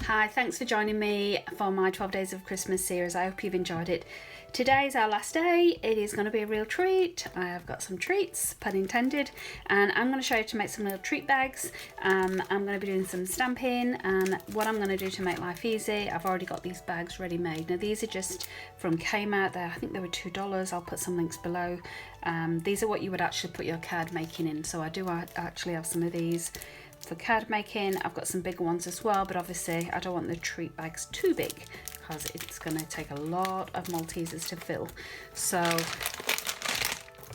Hi, thanks for joining me for my 12 Days of Christmas series. I hope you've enjoyed it. Today's our last day. It is going to be a real treat. I have got some treats, pun intended, and I'm going to show you to make some little treat bags. I'm going to be doing some stamping, and what I'm going to do to make life easy, I've already got these bags ready made. Now these are just from Kmart. I think they were $2. I'll put some links below. These are what you would actually put your card making in, so I do actually have some of these for card making. I've got some bigger ones as well, but obviously I don't want the treat bags too big because it's going to take a lot of Maltesers to fill. So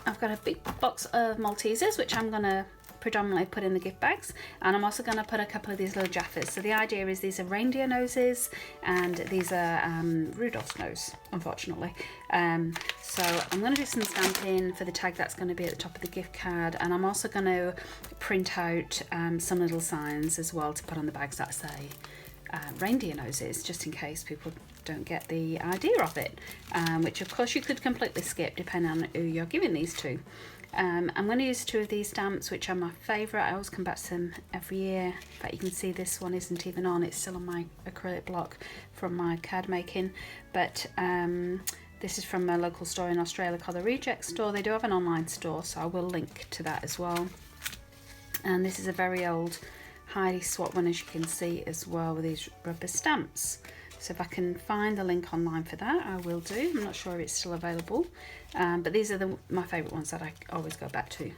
I've got a big box of Maltesers which I'm going to predominantly put in the gift bags, and I'm also going to put a couple of these little Jaffas. So the idea is these are reindeer noses and these are Rudolph's nose, unfortunately. So I'm going to do some stamping for the tag that's going to be at the top of the gift card, and I'm also going to print out some little signs as well to put on the bags that say reindeer noses, just in case people don't get the idea of it, which of course you could completely skip depending on who you're giving these to. I'm going to use two of these stamps which are my favourite. I always come back to them every year, but you can see this one isn't even on, it's still on my acrylic block from my card making. But this is from a local store in Australia called the Reject Store. They do have an online store, so I will link to that as well. And this is a very old Heidi Swapp one, as you can see as well, with these rubber stamps. So if I can find the link online for that, I will do. I'm not sure if it's still available, but these are my favourite ones that I always go back to.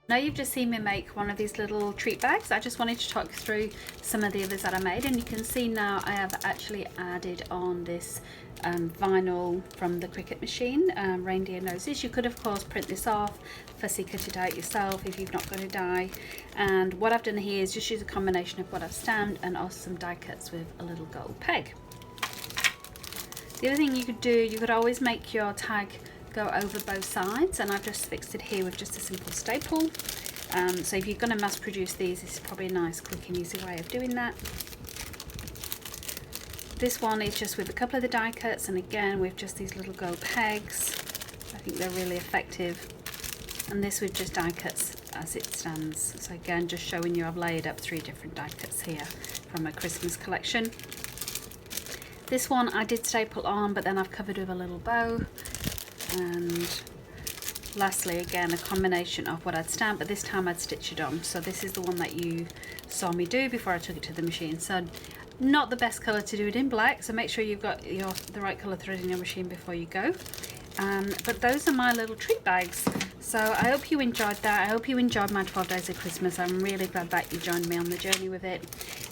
Now you've just seen me make one of these little treat bags. I just wanted to talk through some of the others that I made, and you can see now I have actually added on this vinyl from the Cricut machine, reindeer noses. You could of course print this off, fussy cut it out yourself if you've not got a die, and what I've done here is just use a combination of what I've stamped and also some die cuts with a little gold peg. The other thing you could do, you could always make your tag go over both sides, and I've just fixed it here with just a simple staple. So if you're going to mass produce these, this is probably a nice quick and easy way of doing that. This one is just with a couple of the die cuts, and again with just these little gold pegs. I think they're really effective, and this with just die cuts as it stands. So again, just showing you I've layered up 3 different die cuts here from a Christmas collection. This one I did staple on, but then I've covered with a little bow. And lastly, again, a combination of what I'd stamped, but this time I'd stitch it on. So this is the one that you saw me do before I took it to the machine. So not the best colour to do it in black, so make sure you've got the right colour thread in your machine before you go. But those are my little treat bags. So I hope you enjoyed that. I hope you enjoyed my 12 Days of Christmas. I'm really glad that you joined me on the journey with it.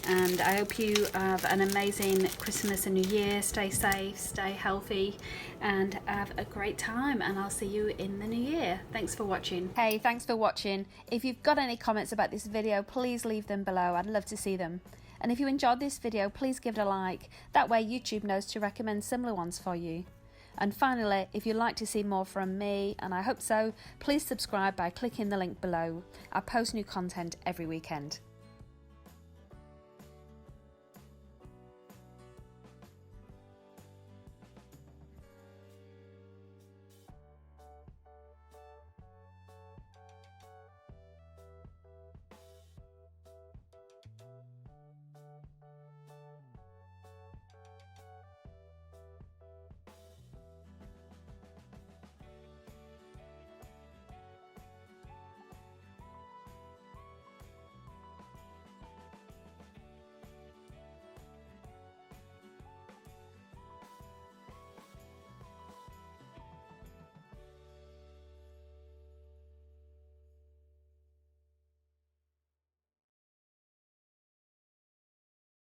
and I hope you have an amazing Christmas and New Year. Stay safe, stay healthy, and have a great time, and I'll see you in the new year. Thanks for watching. Hey, thanks for watching. If you've got any comments about this video, please leave them below. I'd love to see them. And if you enjoyed this video, please give it a like. That way YouTube knows to recommend similar ones for you. And finally, if you'd like to see more from me, and I hope so, please subscribe by clicking the link below. I post new content every weekend.